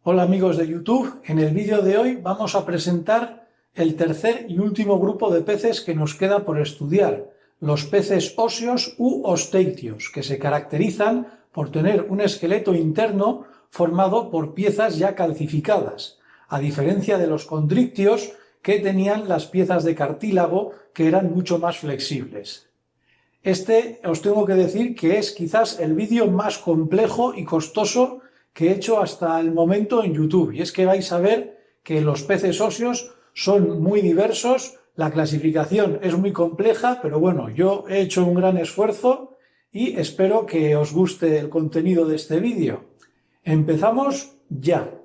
Hola amigos de YouTube, en el vídeo de hoy vamos a presentar el tercer y último grupo de peces que nos queda por estudiar, los peces óseos u osteichthyos, que se caracterizan por tener un esqueleto interno formado por piezas ya calcificadas, a diferencia de los condrictios que tenían las piezas de cartílago que eran mucho más flexibles. Este os tengo que decir que es quizás el vídeo más complejo y costoso que he hecho hasta el momento en YouTube, y es que vais a ver que los peces óseos son muy diversos, la clasificación es muy compleja, pero bueno, yo he hecho un gran esfuerzo y espero que os guste el contenido de este vídeo. Empezamos ya.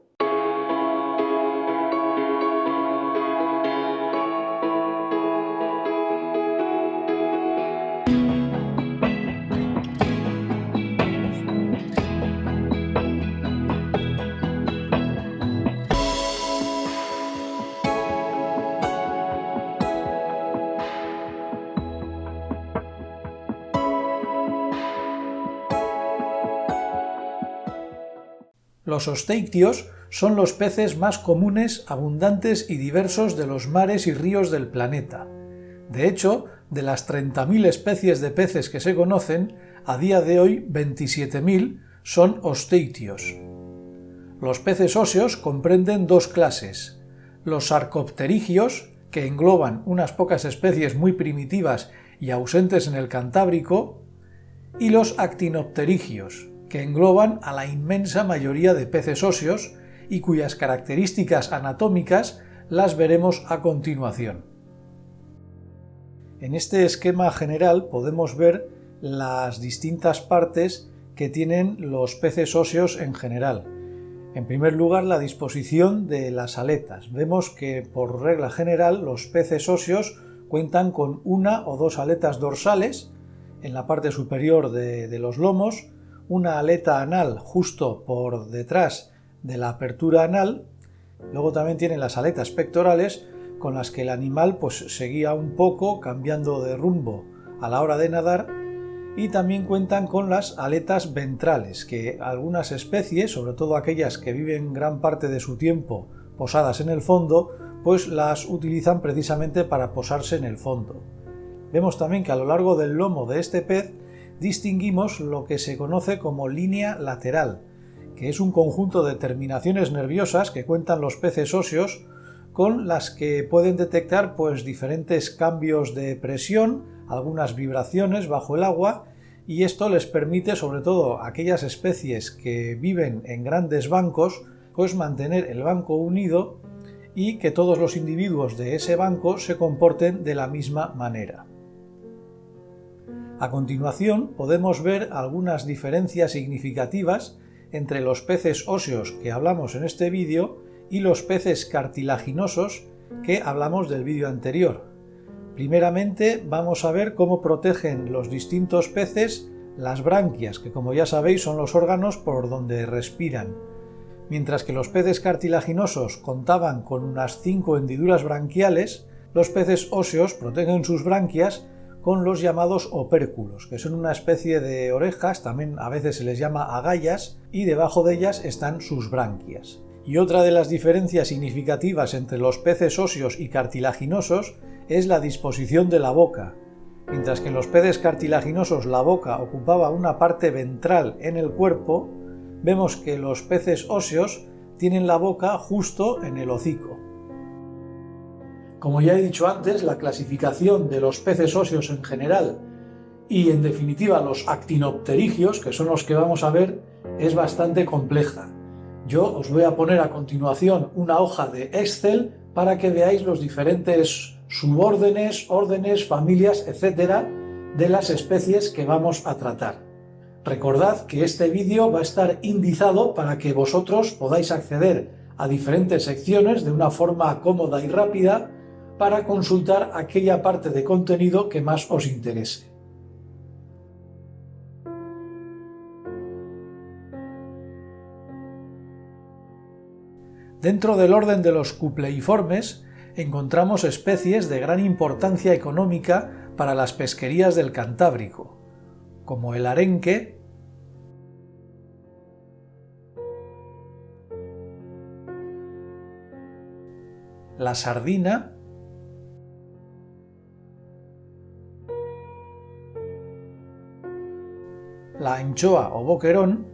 Los osteichthyos son los peces más comunes, abundantes y diversos de los mares y ríos del planeta. De hecho, de las 30.000 especies de peces que se conocen, a día de hoy 27.000 son osteichthyos. Los peces óseos comprenden dos clases: los sarcopterigios, que engloban unas pocas especies muy primitivas y ausentes en el Cantábrico, y los actinopterigios, que engloban a la inmensa mayoría de peces óseos y cuyas características anatómicas las veremos a continuación. En este esquema general podemos ver las distintas partes que tienen los peces óseos en general. En primer lugar, la disposición de las aletas. Vemos que por regla general los peces óseos cuentan con una o dos aletas dorsales en la parte superior de los lomos, una aleta anal justo por detrás de la apertura anal. Luego también tienen las aletas pectorales, con las que el animal se guía un poco cambiando de rumbo a la hora de nadar, y también cuentan con las aletas ventrales, que algunas especies, sobre todo aquellas que viven gran parte de su tiempo posadas en el fondo, las utilizan precisamente para posarse en el fondo. Vemos también que a lo largo del lomo de este pez distinguimos lo que se conoce como línea lateral, que es un conjunto de terminaciones nerviosas que cuentan los peces óseos, con las que pueden detectar diferentes cambios de presión, algunas vibraciones bajo el agua, y esto les permite, sobre todo a aquellas especies que viven en grandes bancos, mantener el banco unido y que todos los individuos de ese banco se comporten de la misma manera. A continuación podemos ver algunas diferencias significativas entre los peces óseos que hablamos en este vídeo y los peces cartilaginosos que hablamos del vídeo anterior. Primeramente vamos a ver cómo protegen los distintos peces las branquias, que como ya sabéis son los órganos por donde respiran. Mientras que los peces cartilaginosos contaban con unas 5 hendiduras branquiales, los peces óseos protegen sus branquias con los llamados opérculos, que son una especie de orejas, también a veces se les llama agallas, y debajo de ellas están sus branquias. Y otra de las diferencias significativas entre los peces óseos y cartilaginosos es la disposición de la boca. Mientras que en los peces cartilaginosos la boca ocupaba una parte ventral en el cuerpo, vemos que los peces óseos tienen la boca justo en el hocico. Como ya he dicho antes, la clasificación de los peces óseos en general y en definitiva los actinopterigios, que son los que vamos a ver, es bastante compleja. Yo os voy a poner a continuación una hoja de Excel para que veáis los diferentes subórdenes, órdenes, familias, etcétera, de las especies que vamos a tratar. Recordad que este vídeo va a estar indizado para que vosotros podáis acceder a diferentes secciones de una forma cómoda y rápida para consultar aquella parte de contenido que más os interese. Dentro del orden de los cupleiformes encontramos especies de gran importancia económica para las pesquerías del Cantábrico, como el arenque, la sardina, la anchoa o boquerón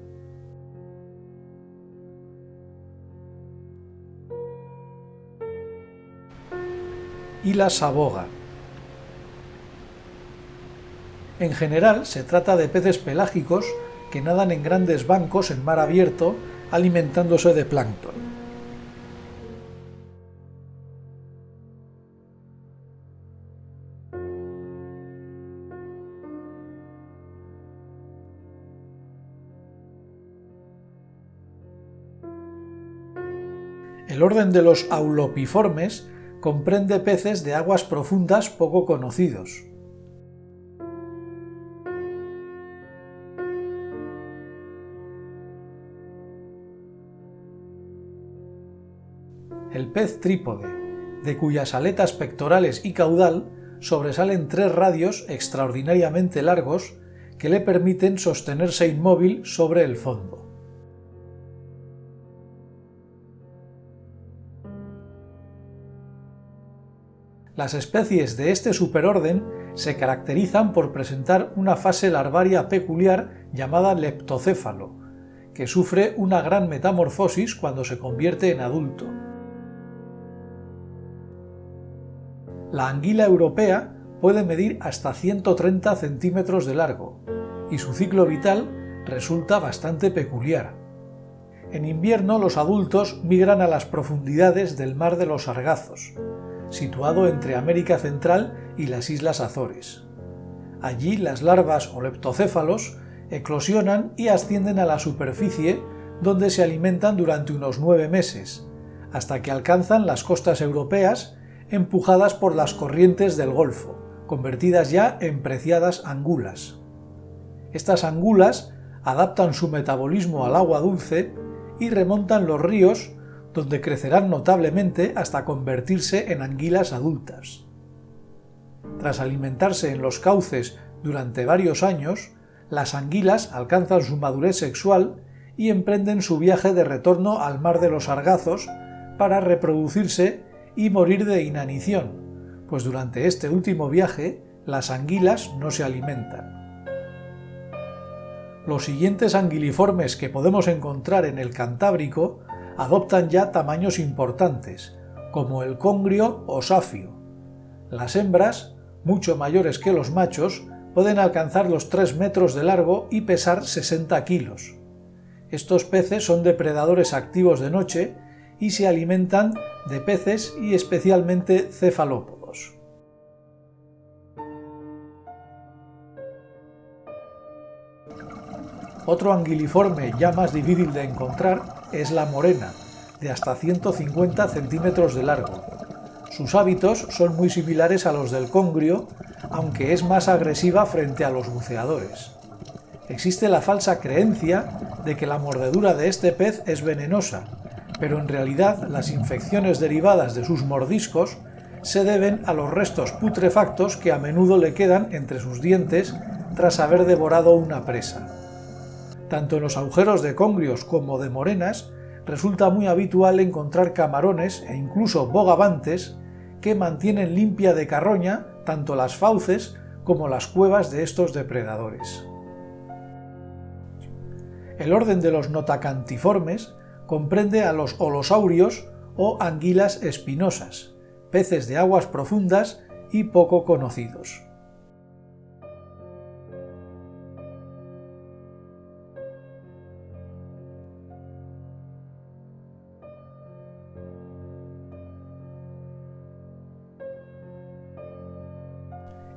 y la saboga. En general se trata de peces pelágicos que nadan en grandes bancos en mar abierto alimentándose de plancton. El orden de los aulopiformes comprende peces de aguas profundas poco conocidos. El pez trípode, de cuyas aletas pectorales y caudal sobresalen 3 radios extraordinariamente largos que le permiten sostenerse inmóvil sobre el fondo. Las especies de este superorden se caracterizan por presentar una fase larvaria peculiar llamada leptocéfalo, que sufre una gran metamorfosis cuando se convierte en adulto. La anguila europea puede medir hasta 130 centímetros de largo y su ciclo vital resulta bastante peculiar. En invierno los adultos migran a las profundidades del Mar de los Sargazos, situado entre América Central y las Islas Azores. Allí las larvas o leptocéfalos eclosionan y ascienden a la superficie, donde se alimentan durante unos 9 meses, hasta que alcanzan las costas europeas, empujadas por las corrientes del Golfo, convertidas ya en preciadas angulas. Estas angulas adaptan su metabolismo al agua dulce y remontan los ríos, donde crecerán notablemente hasta convertirse en anguilas adultas. Tras alimentarse en los cauces durante varios años, las anguilas alcanzan su madurez sexual y emprenden su viaje de retorno al Mar de los Sargazos para reproducirse y morir de inanición, pues durante este último viaje las anguilas no se alimentan. Los siguientes anguiliformes que podemos encontrar en el Cantábrico adoptan ya tamaños importantes, como el congrio o safio. Las hembras, mucho mayores que los machos, pueden alcanzar los 3 metros de largo y pesar 60 kilos. Estos peces son depredadores activos de noche y se alimentan de peces y especialmente cefalópodos. Otro anguiliforme ya más difícil de encontrar es la morena, de hasta 150 centímetros de largo. Sus hábitos son muy similares a los del congrio, aunque es más agresiva frente a los buceadores. Existe la falsa creencia de que la mordedura de este pez es venenosa, pero en realidad las infecciones derivadas de sus mordiscos se deben a los restos putrefactos que a menudo le quedan entre sus dientes tras haber devorado una presa. Tanto en los agujeros de congrios como de morenas resulta muy habitual encontrar camarones e incluso bogavantes que mantienen limpia de carroña tanto las fauces como las cuevas de estos depredadores. El orden de los notacantiformes comprende a los holosaurios o anguilas espinosas, peces de aguas profundas y poco conocidos.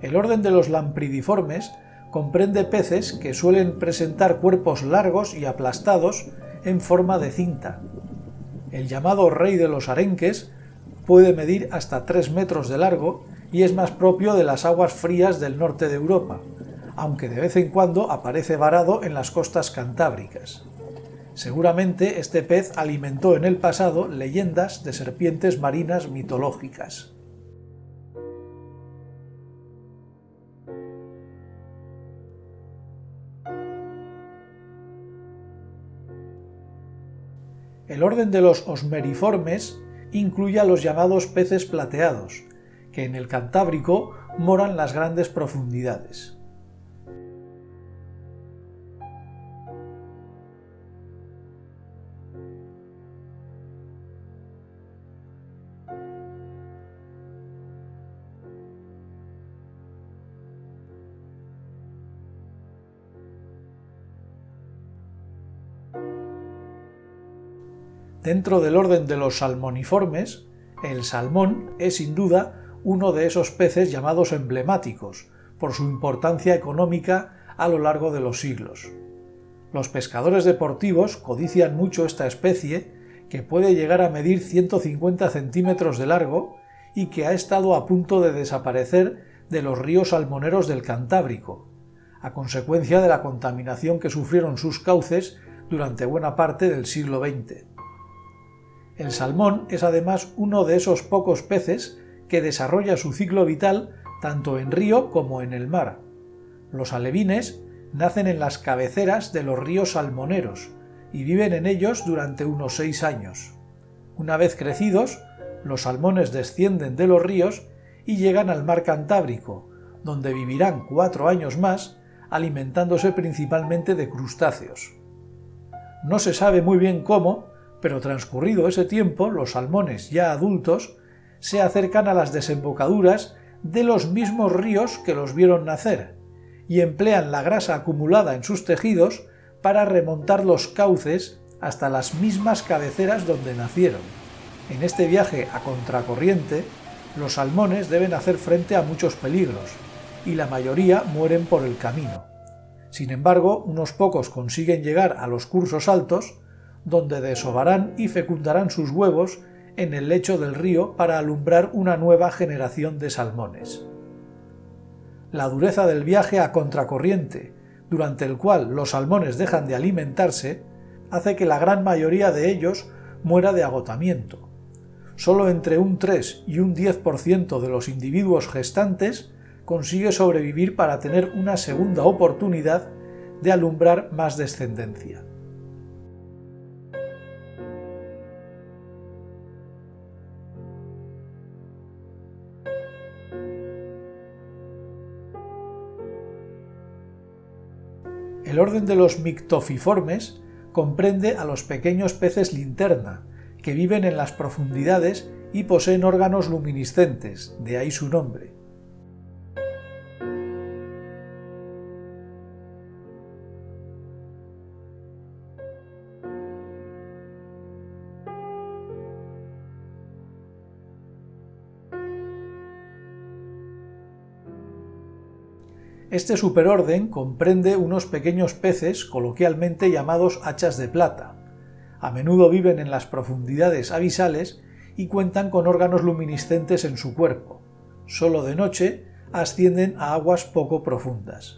El orden de los lampridiformes comprende peces que suelen presentar cuerpos largos y aplastados en forma de cinta. El llamado rey de los arenques puede medir hasta 3 metros de largo y es más propio de las aguas frías del norte de Europa, aunque de vez en cuando aparece varado en las costas cantábricas. Seguramente este pez alimentó en el pasado leyendas de serpientes marinas mitológicas. El orden de los osmeriformes incluye a los llamados peces plateados, que en el Cantábrico moran las grandes profundidades. Dentro del orden de los salmoniformes, el salmón es sin duda uno de esos peces llamados emblemáticos, por su importancia económica a lo largo de los siglos. Los pescadores deportivos codician mucho esta especie, que puede llegar a medir 150 centímetros de largo y que ha estado a punto de desaparecer de los ríos salmoneros del Cantábrico, a consecuencia de la contaminación que sufrieron sus cauces durante buena parte del siglo XX. El salmón es además uno de esos pocos peces que desarrolla su ciclo vital tanto en río como en el mar. Los alevines nacen en las cabeceras de los ríos salmoneros y viven en ellos durante unos 6 años. Una vez crecidos, los salmones descienden de los ríos y llegan al mar Cantábrico, donde vivirán 4 años más, alimentándose principalmente de crustáceos. No se sabe muy bien cómo, pero transcurrido ese tiempo, los salmones ya adultos se acercan a las desembocaduras de los mismos ríos que los vieron nacer y emplean la grasa acumulada en sus tejidos para remontar los cauces hasta las mismas cabeceras donde nacieron. En este viaje a contracorriente, los salmones deben hacer frente a muchos peligros y la mayoría mueren por el camino. Sin embargo, unos pocos consiguen llegar a los cursos altos, donde desovarán y fecundarán sus huevos en el lecho del río para alumbrar una nueva generación de salmones. La dureza del viaje a contracorriente, durante el cual los salmones dejan de alimentarse, hace que la gran mayoría de ellos muera de agotamiento. Solo entre un 3 y un 10% de los individuos gestantes consigue sobrevivir para tener una segunda oportunidad de alumbrar más descendencia. El orden de los mictofiformes comprende a los pequeños peces linterna, que viven en las profundidades y poseen órganos luminiscentes, de ahí su nombre. Este superorden comprende unos pequeños peces coloquialmente llamados hachas de plata. A menudo viven en las profundidades abisales y cuentan con órganos luminiscentes en su cuerpo. Solo de noche ascienden a aguas poco profundas.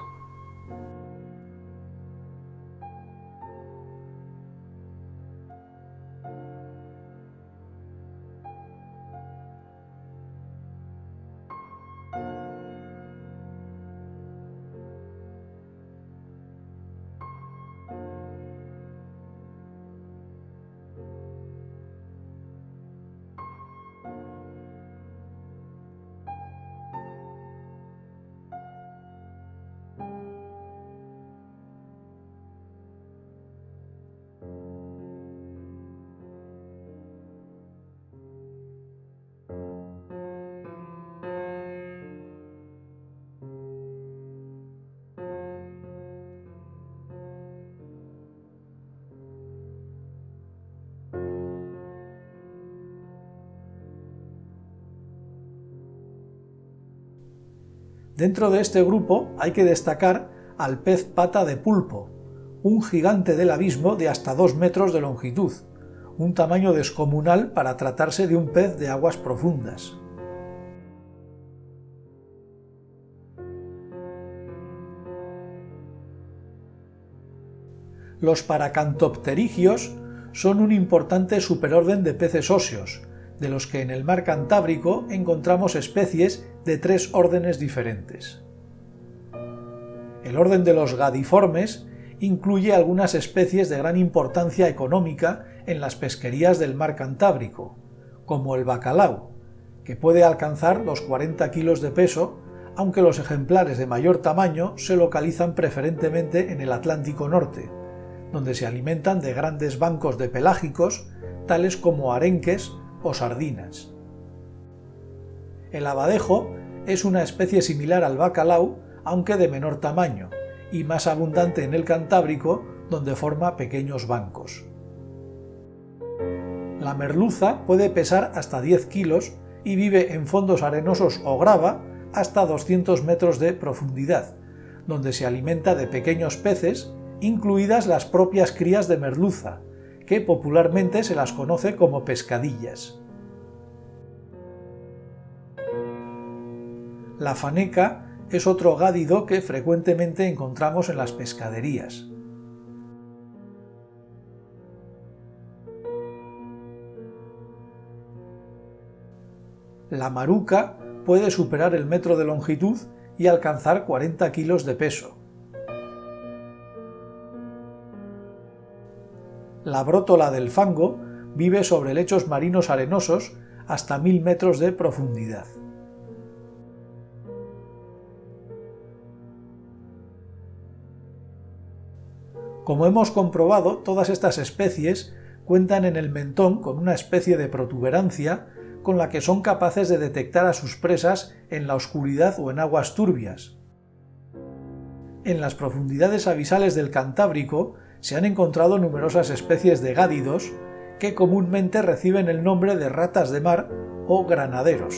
Dentro de este grupo hay que destacar al pez pata de pulpo, un gigante del abismo de hasta 2 metros de longitud, un tamaño descomunal para tratarse de un pez de aguas profundas. Los paracantopterigios son un importante superorden de peces óseos, de los que en el mar Cantábrico encontramos especies de 3 órdenes diferentes. El orden de los gadiformes incluye algunas especies de gran importancia económica en las pesquerías del mar Cantábrico, como el bacalao, que puede alcanzar los 40 kilos de peso, aunque los ejemplares de mayor tamaño se localizan preferentemente en el Atlántico Norte, donde se alimentan de grandes bancos de pelágicos, tales como arenques o sardinas. El abadejo es una especie similar al bacalao, aunque de menor tamaño, y más abundante en el Cantábrico, donde forma pequeños bancos. La merluza puede pesar hasta 10 kilos y vive en fondos arenosos o grava hasta 200 metros de profundidad, donde se alimenta de pequeños peces, incluidas las propias crías de merluza, que popularmente se las conoce como pescadillas. La faneca es otro gádido que frecuentemente encontramos en las pescaderías. La maruca puede superar el metro de longitud y alcanzar 40 kilos de peso. La brótola del fango vive sobre lechos marinos arenosos hasta 1000 metros de profundidad. Como hemos comprobado, todas estas especies cuentan en el mentón con una especie de protuberancia con la que son capaces de detectar a sus presas en la oscuridad o en aguas turbias. En las profundidades abisales del Cantábrico se han encontrado numerosas especies de gádidos que comúnmente reciben el nombre de ratas de mar o granaderos.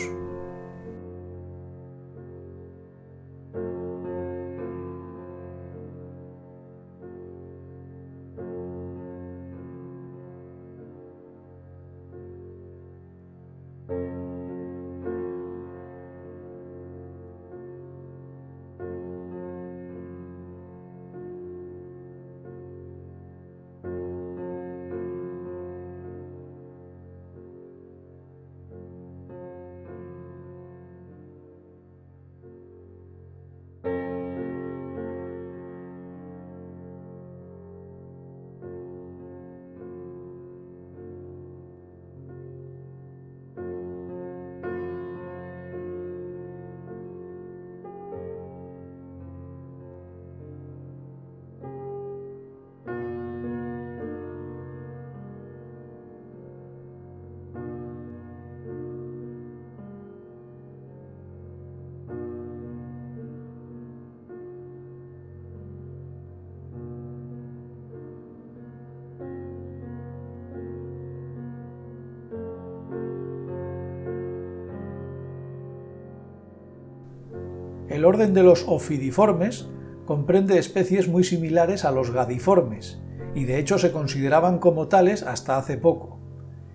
El orden de los ofidiformes comprende especies muy similares a los gadiformes, y de hecho se consideraban como tales hasta hace poco.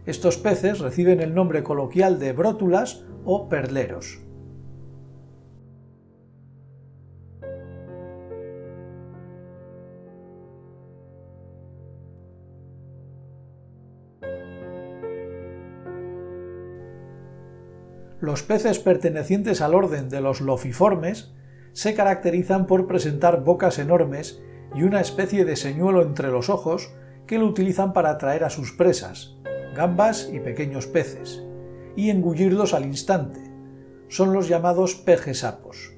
Estos peces reciben el nombre coloquial de brótulas o perleros. Los peces pertenecientes al orden de los lofiformes se caracterizan por presentar bocas enormes y una especie de señuelo entre los ojos que lo utilizan para atraer a sus presas, gambas y pequeños peces, y engullirlos al instante. Son los llamados pejesapos.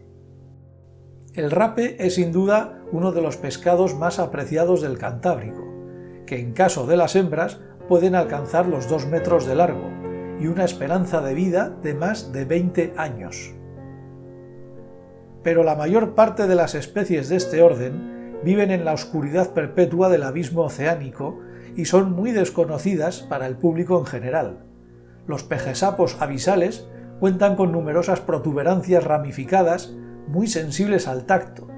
El rape es sin duda uno de los pescados más apreciados del Cantábrico, que en caso de las hembras pueden alcanzar los 2 metros de largo, y una esperanza de vida de más de 20 años. Pero la mayor parte de las especies de este orden viven en la oscuridad perpetua del abismo oceánico y son muy desconocidas para el público en general. Los pejesapos abisales cuentan con numerosas protuberancias ramificadas muy sensibles al tacto,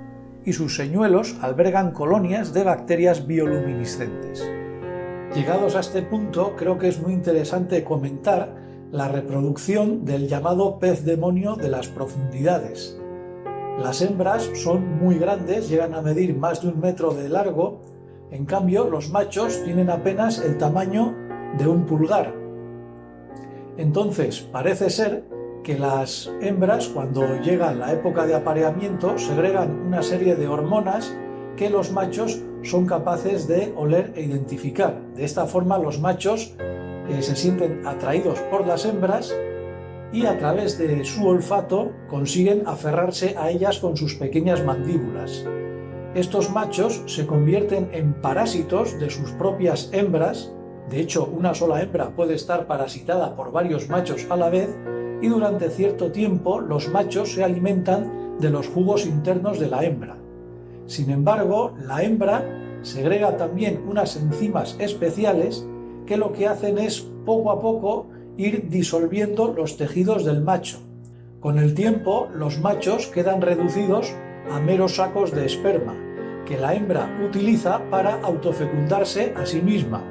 y sus señuelos albergan colonias de bacterias bioluminiscentes. Llegados a este punto, creo que es muy interesante comentar la reproducción del llamado pez demonio de las profundidades. Las hembras son muy grandes, llegan a medir más de 1 metro de largo, en cambio los machos tienen apenas el tamaño de un pulgar. Entonces parece ser que las hembras, cuando llega la época de apareamiento, segregan una serie de hormonas que los machos son capaces de oler e identificar. De esta forma los machos se sienten atraídos por las hembras y a través de su olfato consiguen aferrarse a ellas con sus pequeñas mandíbulas. Estos machos se convierten en parásitos de sus propias hembras. De hecho, una sola hembra puede estar parasitada por varios machos a la vez, y durante cierto tiempo los machos se alimentan de los jugos internos de la hembra. Sin embargo, la hembra segrega también unas enzimas especiales que lo que hacen es poco a poco ir disolviendo los tejidos del macho. Con el tiempo, los machos quedan reducidos a meros sacos de esperma, que la hembra utiliza para autofecundarse a sí misma.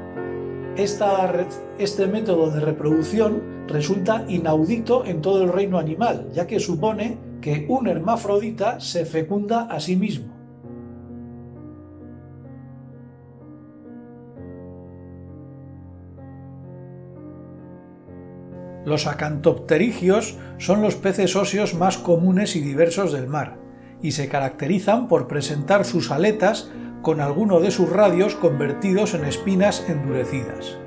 Este método de reproducción resulta inaudito en todo el reino animal, ya que supone que un hermafrodita se fecunda a sí mismo. Los acantopterigios son los peces óseos más comunes y diversos del mar, y se caracterizan por presentar sus aletas con alguno de sus radios convertidos en espinas endurecidas.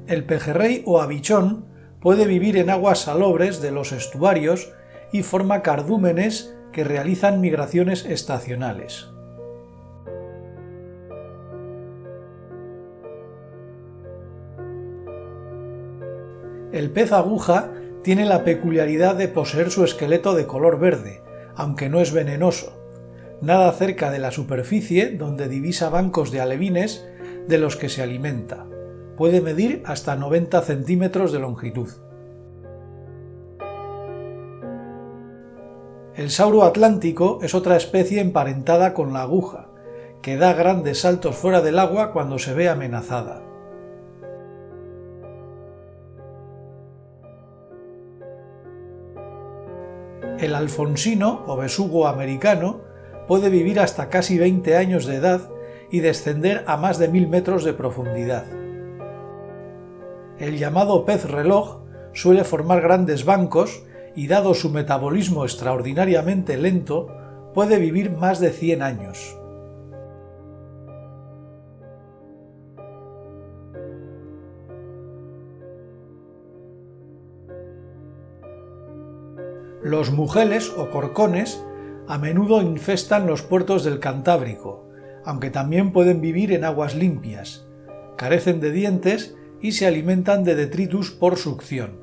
El pejerrey o habichón puede vivir en aguas salobres de los estuarios y forma cardúmenes que realizan migraciones estacionales. El pez aguja tiene la peculiaridad de poseer su esqueleto de color verde, aunque no es venenoso. Nada cerca de la superficie, donde divisa bancos de alevines de los que se alimenta. Puede medir hasta 90 centímetros de longitud. El sauro atlántico es otra especie emparentada con la aguja, que da grandes saltos fuera del agua cuando se ve amenazada. El alfonsino o besugo americano puede vivir hasta casi 20 años de edad y descender a más de 1000 metros de profundidad. El llamado pez reloj suele formar grandes bancos y, dado su metabolismo extraordinariamente lento, puede vivir más de 100 años. Los mujeles o corcones a menudo infestan los puertos del Cantábrico, aunque también pueden vivir en aguas limpias. Carecen de dientes y se alimentan de detritus por succión.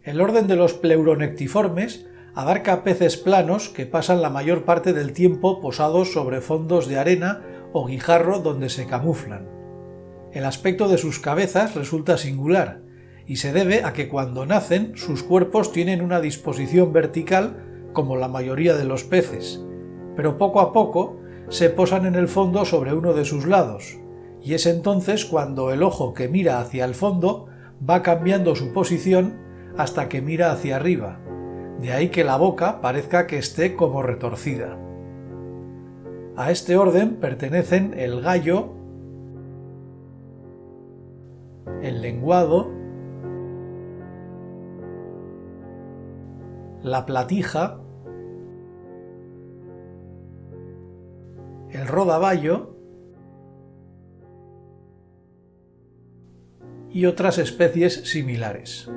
El orden de los pleuronectiformes abarca peces planos que pasan la mayor parte del tiempo posados sobre fondos de arena o guijarro donde se camuflan. El aspecto de sus cabezas resulta singular y se debe a que cuando nacen sus cuerpos tienen una disposición vertical como la mayoría de los peces, pero poco a poco se posan en el fondo sobre uno de sus lados, y es entonces cuando el ojo que mira hacia el fondo va cambiando su posición hasta que mira hacia arriba, de ahí que la boca parezca que esté como retorcida. A este orden pertenecen el gallo, el lenguado, la platija, el rodaballo y otras especies similares.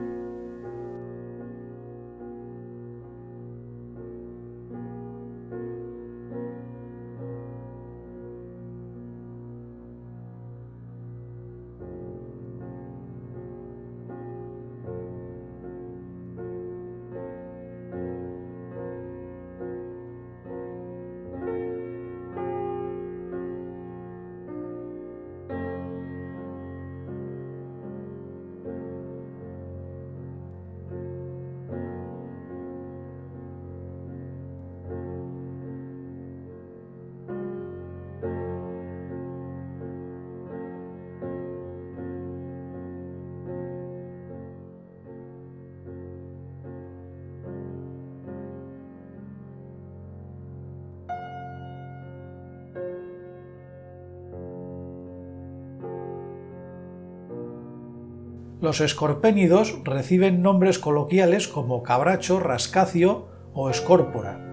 Los escorpénidos reciben nombres coloquiales como cabracho, rascacio o escórpora.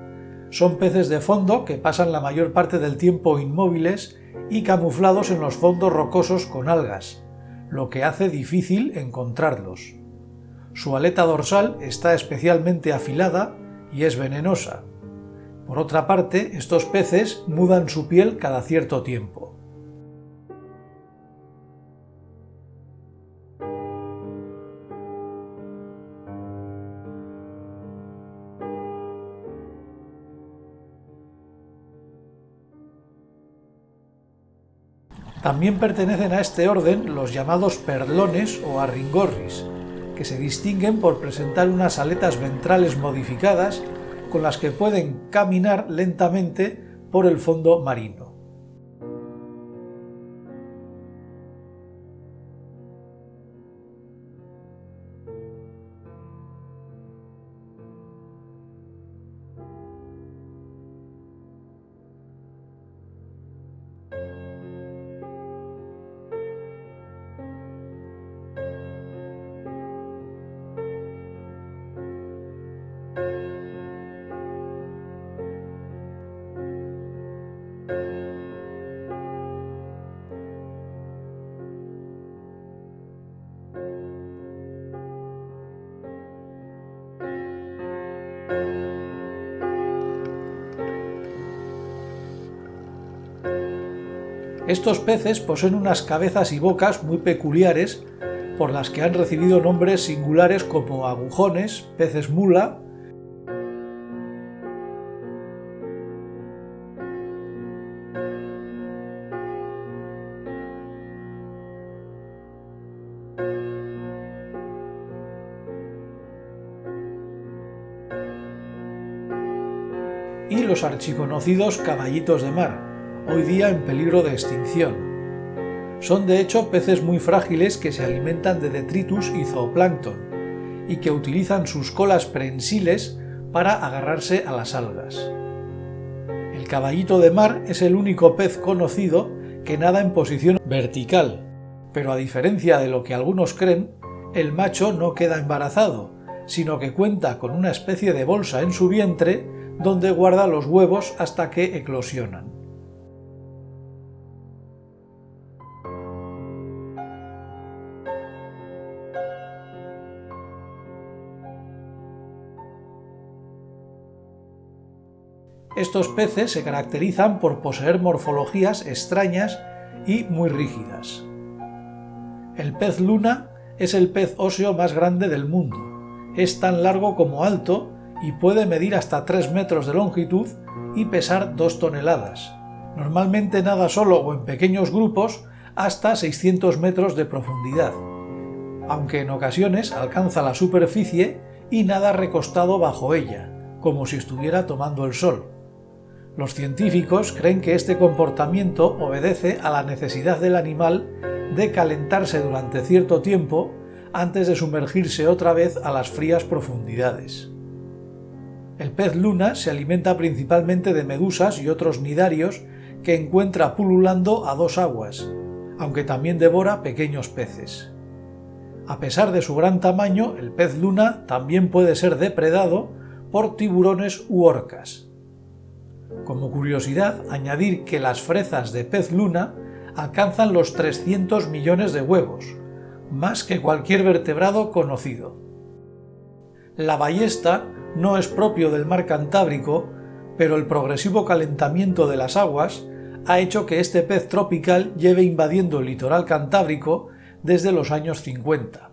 Son peces de fondo que pasan la mayor parte del tiempo inmóviles y camuflados en los fondos rocosos con algas, lo que hace difícil encontrarlos. Su aleta dorsal está especialmente afilada y es venenosa. Por otra parte, estos peces mudan su piel cada cierto tiempo. También pertenecen a este orden los llamados perlones o arringorris, que se distinguen por presentar unas aletas ventrales modificadas con las que pueden caminar lentamente por el fondo marino. Estos peces poseen unas cabezas y bocas muy peculiares por las que han recibido nombres singulares como agujones, peces mula y los archiconocidos caballitos de mar, hoy día en peligro de extinción. Son de hecho peces muy frágiles que se alimentan de detritus y zooplancton y que utilizan sus colas prensiles para agarrarse a las algas. El caballito de mar es el único pez conocido que nada en posición vertical, pero a diferencia de lo que algunos creen, el macho no queda embarazado, sino que cuenta con una especie de bolsa en su vientre donde guarda los huevos hasta que eclosionan. Estos peces se caracterizan por poseer morfologías extrañas y muy rígidas. El pez luna es el pez óseo más grande del mundo. Es tan largo como alto y puede medir hasta 3 metros de longitud y pesar 2 toneladas. Normalmente nada solo o en pequeños grupos hasta 600 metros de profundidad, aunque en ocasiones alcanza la superficie y nada recostado bajo ella, como si estuviera tomando el sol. Los científicos creen que este comportamiento obedece a la necesidad del animal de calentarse durante cierto tiempo antes de sumergirse otra vez a las frías profundidades. El pez luna se alimenta principalmente de medusas y otros nidarios que encuentra pululando a 2 aguas, aunque también devora pequeños peces. A pesar de su gran tamaño, el pez luna también puede ser depredado por tiburones u orcas. Como curiosidad, añadir que las frezas de pez luna alcanzan los 300 millones de huevos, más que cualquier vertebrado conocido. La ballesta no es propio del mar Cantábrico, pero el progresivo calentamiento de las aguas ha hecho que este pez tropical lleve invadiendo el litoral cantábrico desde los años 50,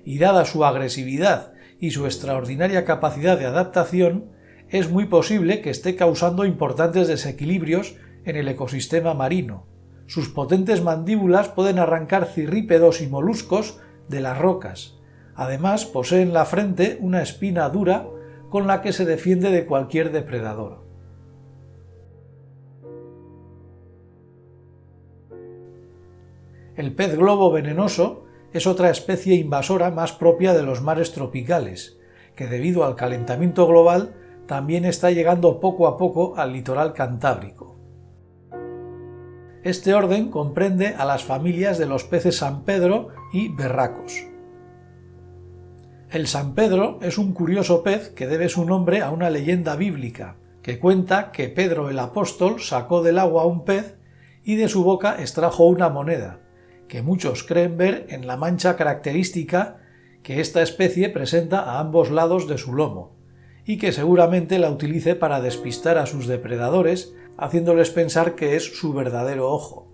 y dada su agresividad y su extraordinaria capacidad de adaptación, es muy posible que esté causando importantes desequilibrios en el ecosistema marino. Sus potentes mandíbulas pueden arrancar cirrípedos y moluscos de las rocas. Además, posee en la frente una espina dura con la que se defiende de cualquier depredador. El pez globo venenoso es otra especie invasora más propia de los mares tropicales, que debido al calentamiento global también está llegando poco a poco al litoral cantábrico. Este orden comprende a las familias de los peces San Pedro y berracos. El San Pedro es un curioso pez que debe su nombre a una leyenda bíblica, que cuenta que Pedro el apóstol sacó del agua un pez y de su boca extrajo una moneda, que muchos creen ver en la mancha característica que esta especie presenta a ambos lados de su lomo, y que seguramente la utilice para despistar a sus depredadores, haciéndoles pensar que es su verdadero ojo.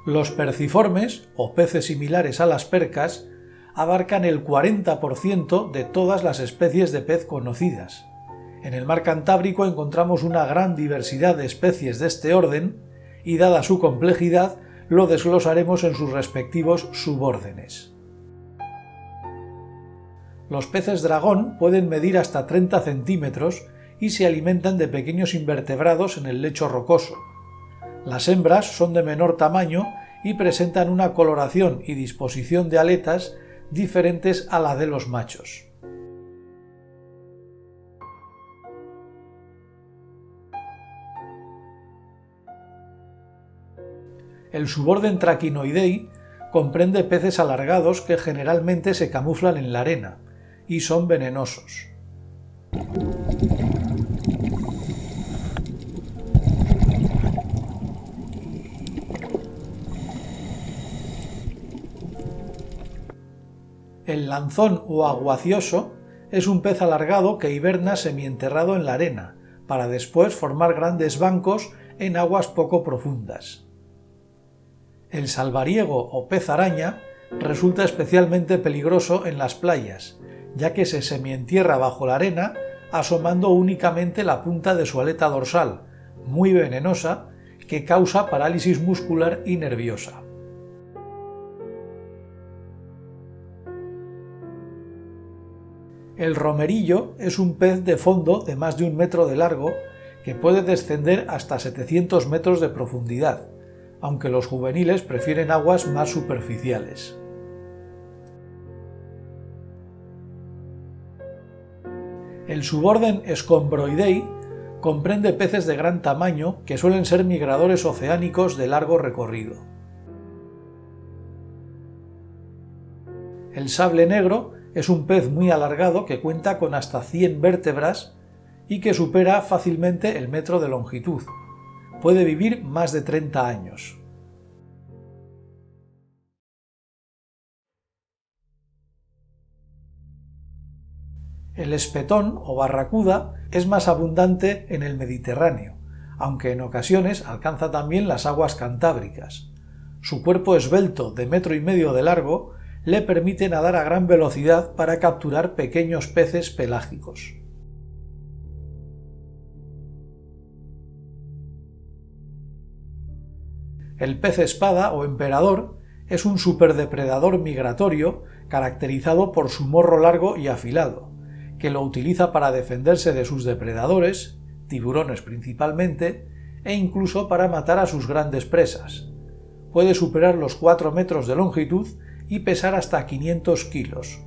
Los perciformes, o peces similares a las percas, abarcan el 40% de todas las especies de pez conocidas. En el mar Cantábrico encontramos una gran diversidad de especies de este orden y, dada su complejidad, lo desglosaremos en sus respectivos subórdenes. Los peces dragón pueden medir hasta 30 centímetros y se alimentan de pequeños invertebrados en el lecho rocoso. Las hembras son de menor tamaño y presentan una coloración y disposición de aletas diferentes a la de los machos. El suborden Trachinoidei comprende peces alargados que generalmente se camuflan en la arena y son venenosos. El lanzón o aguacioso es un pez alargado que hiberna semienterrado en la arena, para después formar grandes bancos en aguas poco profundas. El salvariego o pez araña resulta especialmente peligroso en las playas, ya que se semientierra bajo la arena asomando únicamente la punta de su aleta dorsal, muy venenosa, que causa parálisis muscular y nerviosa. El romerillo es un pez de fondo de más de 1 metro de largo que puede descender hasta 700 metros de profundidad, aunque los juveniles prefieren aguas más superficiales. El suborden Scombroidei comprende peces de gran tamaño que suelen ser migradores oceánicos de largo recorrido. El sable negro es un pez muy alargado que cuenta con hasta 100 vértebras y que supera fácilmente el metro de longitud. Puede vivir más de 30 años. El espetón o barracuda es más abundante en el Mediterráneo, aunque en ocasiones alcanza también las aguas cantábricas. Su cuerpo esbelto de 1,5 metros de largo le permite nadar a gran velocidad para capturar pequeños peces pelágicos. El pez espada o emperador es un superdepredador migratorio caracterizado por su morro largo y afilado, que lo utiliza para defenderse de sus depredadores, tiburones principalmente, e incluso para matar a sus grandes presas. Puede superar los 4 metros de longitud y pesar hasta 500 kilos.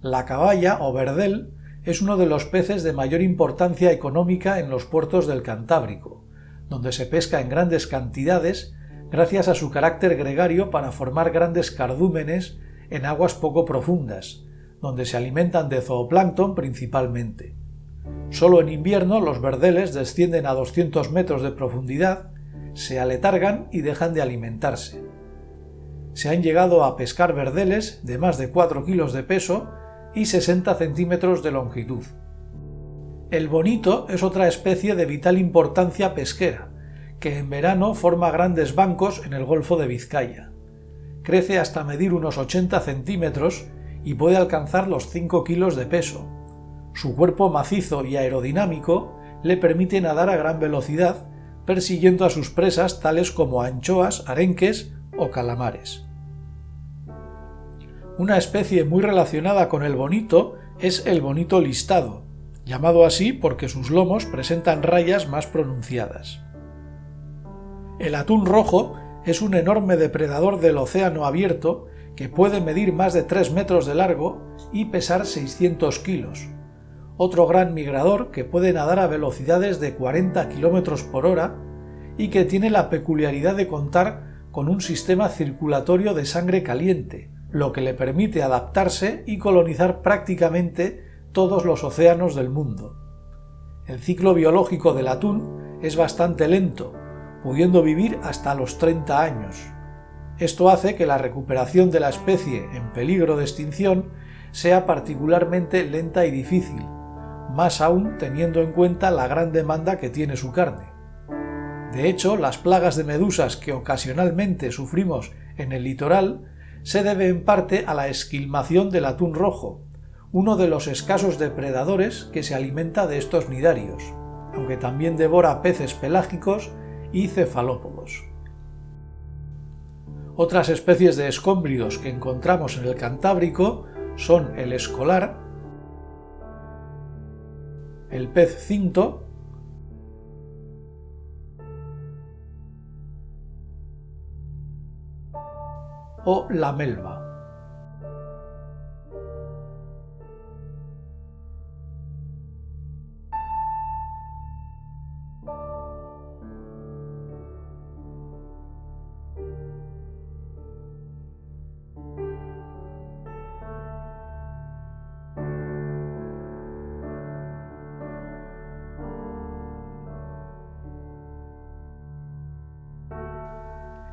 La caballa o verdel es uno de los peces de mayor importancia económica en los puertos del Cantábrico, donde se pesca en grandes cantidades gracias a su carácter gregario para formar grandes cardúmenes en aguas poco profundas, donde se alimentan de zooplancton principalmente. Solo en invierno los verdeles descienden a 200 metros de profundidad, se aletargan y dejan de alimentarse. Se han llegado a pescar verdeles de más de 4 kilos de peso y 60 centímetros de longitud. El bonito es otra especie de vital importancia pesquera, que en verano forma grandes bancos en el Golfo de Vizcaya. Crece hasta medir unos 80 centímetros y puede alcanzar los 5 kilos de peso. Su cuerpo macizo y aerodinámico le permite nadar a gran velocidad, persiguiendo a sus presas tales como anchoas, arenques o calamares. Una especie muy relacionada con el bonito es el bonito listado, llamado así porque sus lomos presentan rayas más pronunciadas. El atún rojo es un enorme depredador del océano abierto que puede medir más de 3 metros de largo y pesar 600 kilos. Otro gran migrador que puede nadar a velocidades de 40 km por hora y que tiene la peculiaridad de contar con un sistema circulatorio de sangre caliente, lo que le permite adaptarse y colonizar prácticamente todos los océanos del mundo. El ciclo biológico del atún es bastante lento, pudiendo vivir hasta los 30 años. Esto hace que la recuperación de la especie en peligro de extinción sea particularmente lenta y difícil, más aún teniendo en cuenta la gran demanda que tiene su carne. De hecho, las plagas de medusas que ocasionalmente sufrimos en el litoral se debe en parte a la esquilmación del atún rojo, uno de los escasos depredadores que se alimenta de estos nidarios, aunque también devora peces pelágicos y cefalópodos. Otras especies de escómbridos que encontramos en el Cantábrico son el escolar, el pez cinto o la melva.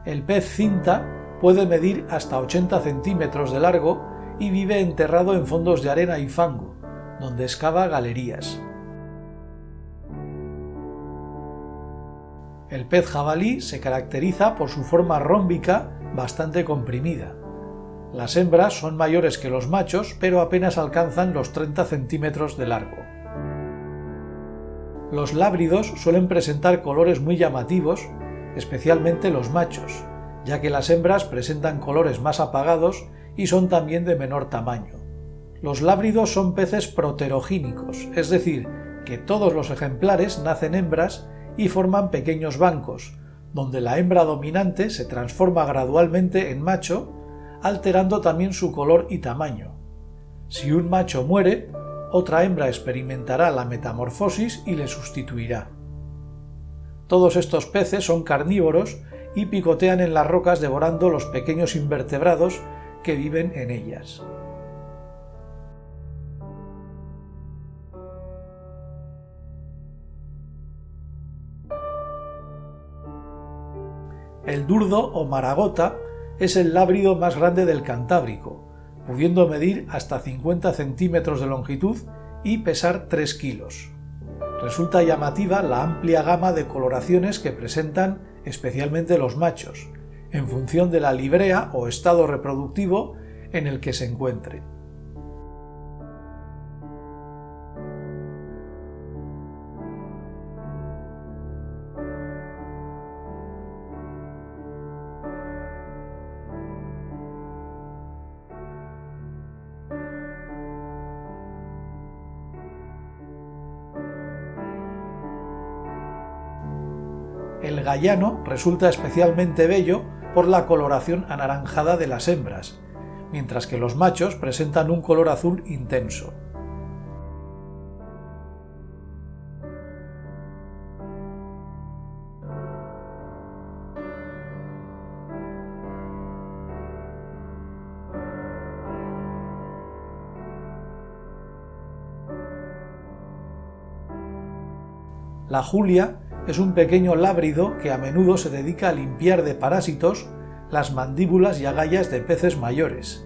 El pez cinta puede medir hasta 80 centímetros de largo y vive enterrado en fondos de arena y fango, donde excava galerías. El pez jabalí se caracteriza por su forma rómbica bastante comprimida. Las hembras son mayores que los machos, pero apenas alcanzan los 30 centímetros de largo. Los lábridos suelen presentar colores muy llamativos, especialmente los machos, ya que las hembras presentan colores más apagados y son también de menor tamaño. Los lábridos son peces proterogínicos, es decir, que todos los ejemplares nacen hembras y forman pequeños bancos, donde la hembra dominante se transforma gradualmente en macho, alterando también su color y tamaño. Si un macho muere, otra hembra experimentará la metamorfosis y le sustituirá. Todos estos peces son carnívoros y picotean en las rocas devorando los pequeños invertebrados que viven en ellas. El durdo o maragota es el lábrido más grande del Cantábrico, pudiendo medir hasta 50 centímetros de longitud y pesar 3 kilos. Resulta llamativa la amplia gama de coloraciones que presentan especialmente los machos, en función de la librea o estado reproductivo en el que se encuentren. El gallano resulta especialmente bello por la coloración anaranjada de las hembras, mientras que los machos presentan un color azul intenso. La julia es un pequeño lábrido que a menudo se dedica a limpiar de parásitos las mandíbulas y agallas de peces mayores.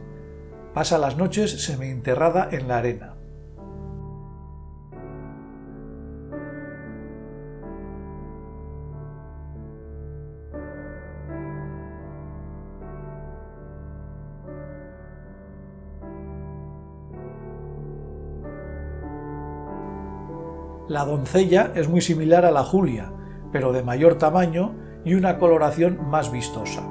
Pasa las noches semienterrada en la arena. La doncella es muy similar a la julia, pero de mayor tamaño y una coloración más vistosa.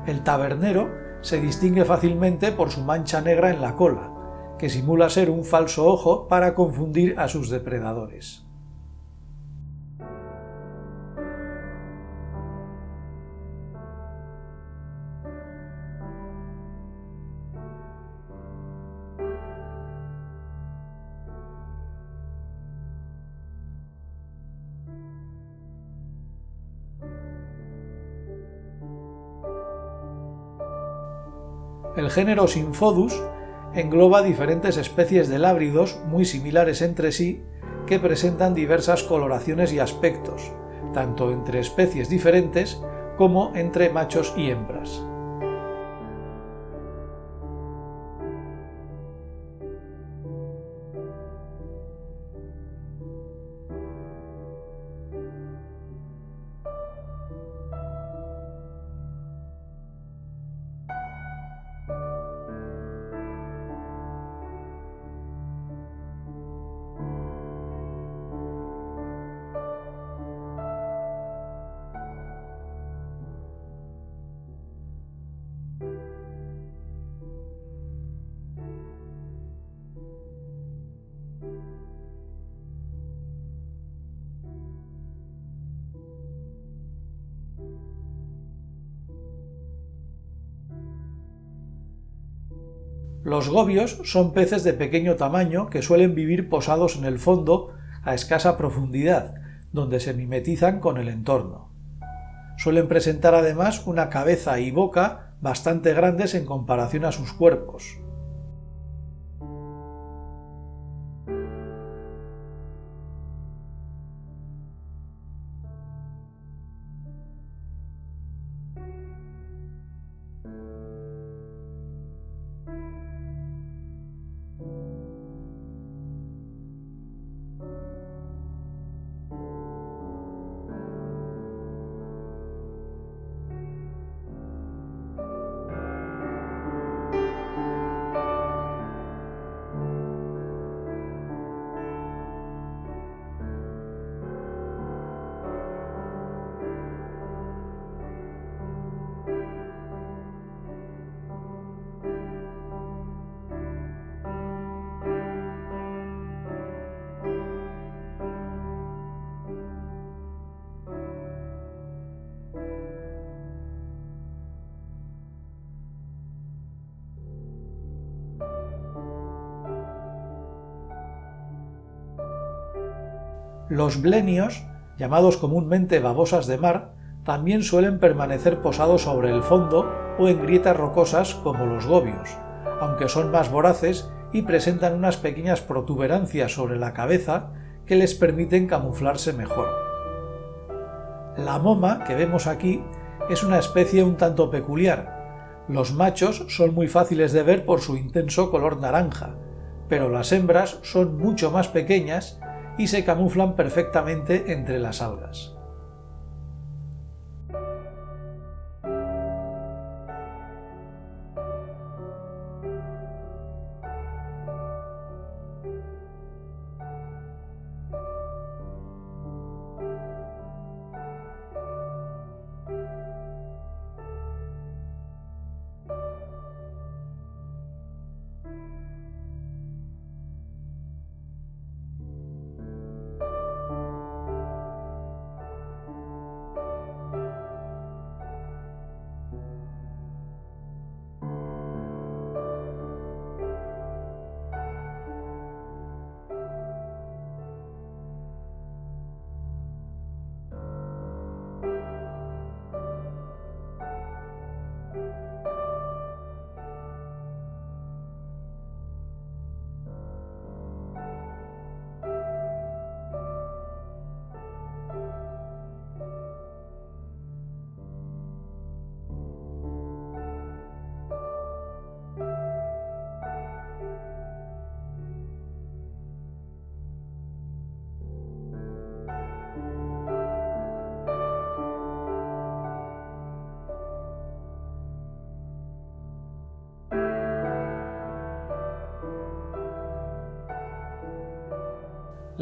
El tabernero se distingue fácilmente por su mancha negra en la cola, que simula ser un falso ojo para confundir a sus depredadores. El género Symphodus engloba diferentes especies de lábridos muy similares entre sí que presentan diversas coloraciones y aspectos, tanto entre especies diferentes como entre machos y hembras. Los gobios son peces de pequeño tamaño que suelen vivir posados en el fondo a escasa profundidad, donde se mimetizan con el entorno. Suelen presentar además una cabeza y boca bastante grandes en comparación a sus cuerpos. Los blenios, llamados comúnmente babosas de mar, también suelen permanecer posados sobre el fondo o en grietas rocosas como los gobios, aunque son más voraces y presentan unas pequeñas protuberancias sobre la cabeza que les permiten camuflarse mejor. La moma que vemos aquí es una especie un tanto peculiar. Los machos son muy fáciles de ver por su intenso color naranja, pero las hembras son mucho más pequeñas y se camuflan perfectamente entre las algas.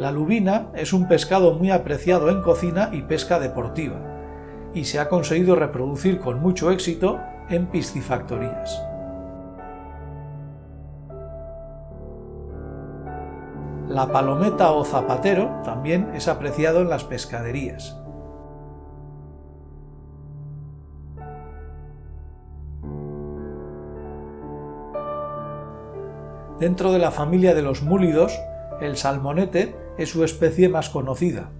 La lubina es un pescado muy apreciado en cocina y pesca deportiva, y se ha conseguido reproducir con mucho éxito en piscifactorías. La palometa o zapatero también es apreciado en las pescaderías. Dentro de la familia de los múlidos, el salmonete es su especie más conocida,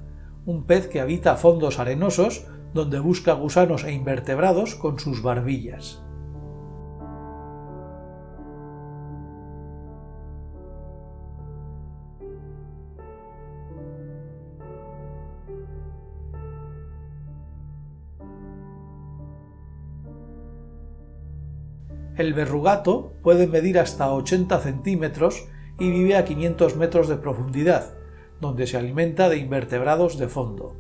un pez que habita fondos arenosos donde busca gusanos e invertebrados con sus barbillas. El verrugato puede medir hasta 80 centímetros y vive a 500 metros de profundidad, donde se alimenta de invertebrados de fondo.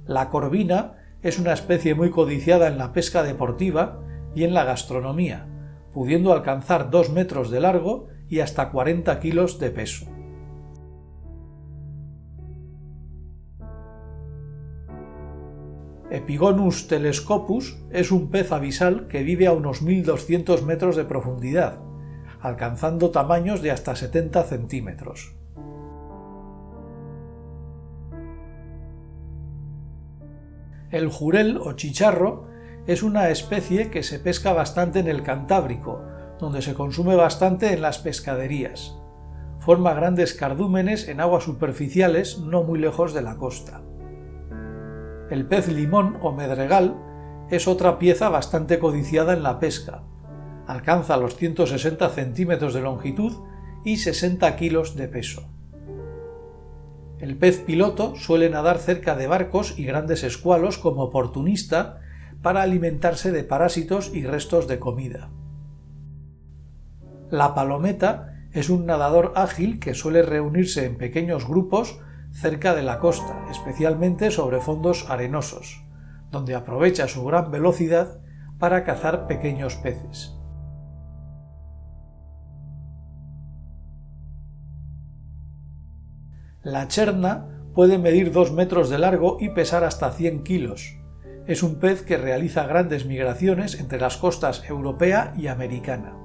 La corvina es una especie muy codiciada en la pesca deportiva y en la gastronomía, pudiendo alcanzar 2 metros de largo y hasta 40 kilos de peso. Epigonus telescopus es un pez abisal que vive a unos 1200 metros de profundidad, alcanzando tamaños de hasta 70 centímetros. El jurel o chicharro es una especie que se pesca bastante en el Cantábrico, donde se consume bastante en las pescaderías. Forma grandes cardúmenes en aguas superficiales no muy lejos de la costa. El pez limón o medregal es otra pieza bastante codiciada en la pesca. Alcanza los 160 centímetros de longitud y 60 kilos de peso. El pez piloto suele nadar cerca de barcos y grandes escualos como oportunista para alimentarse de parásitos y restos de comida. La palometa es un nadador ágil que suele reunirse en pequeños grupos cerca de la costa, especialmente sobre fondos arenosos, donde aprovecha su gran velocidad para cazar pequeños peces. La cherna puede medir 2 metros de largo y pesar hasta 100 kilos. Es un pez que realiza grandes migraciones entre las costas europea y americana.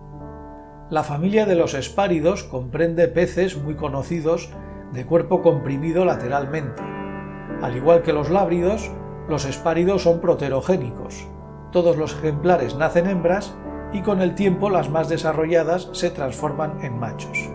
La familia de los espáridos comprende peces muy conocidos de cuerpo comprimido lateralmente. Al igual que los lábridos, los espáridos son proterogénicos. Todos los ejemplares nacen hembras y con el tiempo las más desarrolladas se transforman en machos.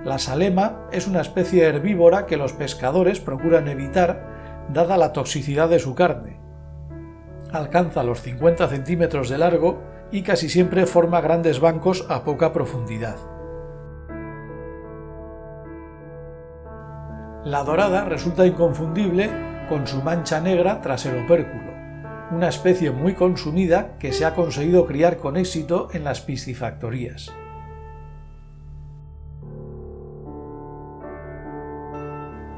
La salema es una especie herbívora que los pescadores procuran evitar dada la toxicidad de su carne. Alcanza los 50 centímetros de largo y casi siempre forma grandes bancos a poca profundidad. La dorada resulta inconfundible con su mancha negra tras el opérculo, una especie muy consumida que se ha conseguido criar con éxito en las piscifactorías.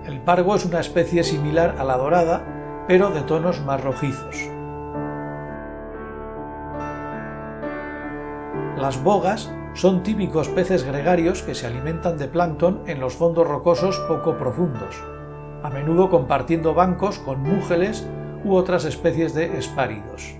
El pargo es una especie similar a la dorada, pero de tonos más rojizos. Las bogas son típicos peces gregarios que se alimentan de plancton en los fondos rocosos poco profundos, a menudo compartiendo bancos con múgeles u otras especies de espáridos.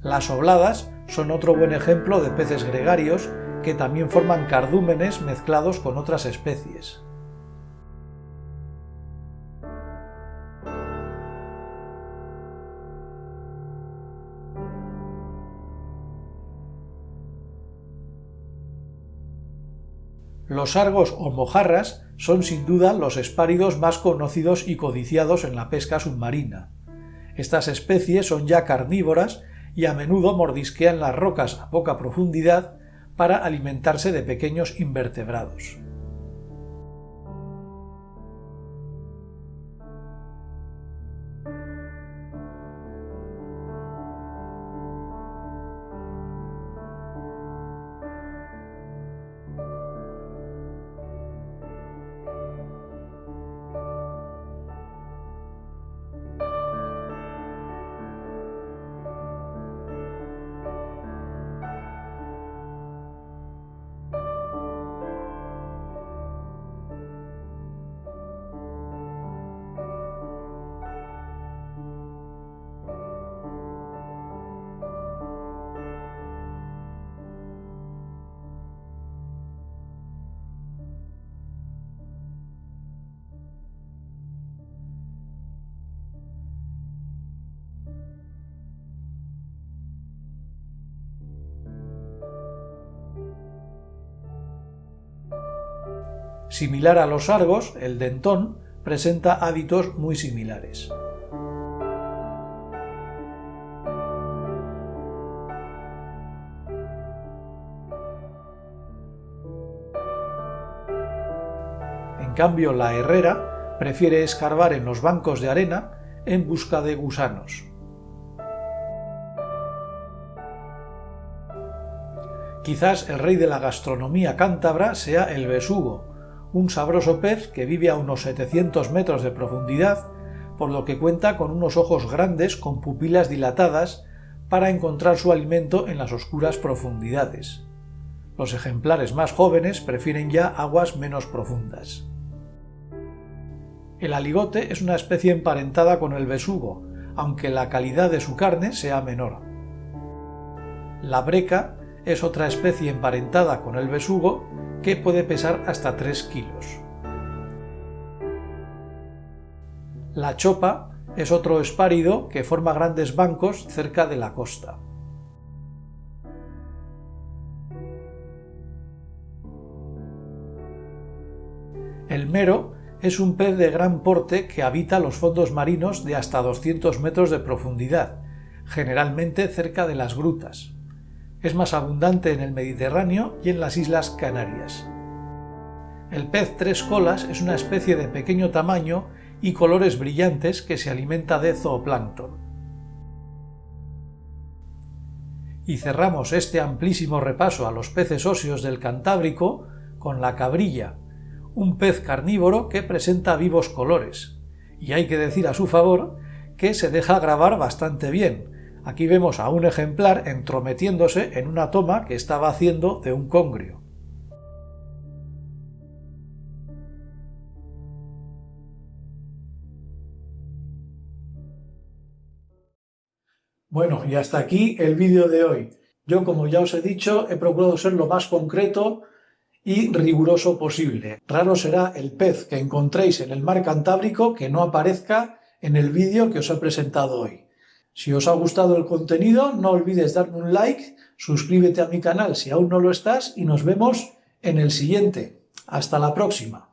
Las obladas son otro buen ejemplo de peces gregarios que también forman cardúmenes mezclados con otras especies. Los sargos o mojarras son sin duda los espáridos más conocidos y codiciados en la pesca submarina. Estas especies son ya carnívoras y a menudo mordisquean las rocas a poca profundidad para alimentarse de pequeños invertebrados. Similar a los argos, el dentón presenta hábitos muy similares. En cambio, la herrera prefiere escarbar en los bancos de arena en busca de gusanos. Quizás el rey de la gastronomía cántabra sea el besugo, un sabroso pez que vive a unos 700 metros de profundidad, por lo que cuenta con unos ojos grandes con pupilas dilatadas para encontrar su alimento en las oscuras profundidades. Los ejemplares más jóvenes prefieren ya aguas menos profundas. El aligote es una especie emparentada con el besugo, aunque la calidad de su carne sea menor. La breca es otra especie emparentada con el besugo que puede pesar hasta 3 kilos. La chopa es otro espárido que forma grandes bancos cerca de la costa. El mero es un pez de gran porte que habita los fondos marinos de hasta 200 metros de profundidad, generalmente cerca de las grutas. Es más abundante en el Mediterráneo y en las Islas Canarias. El pez tres colas es una especie de pequeño tamaño y colores brillantes que se alimenta de zooplancton. Y cerramos este amplísimo repaso a los peces óseos del Cantábrico con la cabrilla, un pez carnívoro que presenta vivos colores, y hay que decir a su favor que se deja grabar bastante bien. Aquí vemos a un ejemplar entrometiéndose en una toma que estaba haciendo de un congrio. Bueno, y hasta aquí el vídeo de hoy. Yo, como ya os he dicho, he procurado ser lo más concreto y riguroso posible. Raro será el pez que encontréis en el mar Cantábrico que no aparezca en el vídeo que os he presentado hoy. Si os ha gustado el contenido, no olvides darme un like, suscríbete a mi canal si aún no lo estás y nos vemos en el siguiente. Hasta la próxima.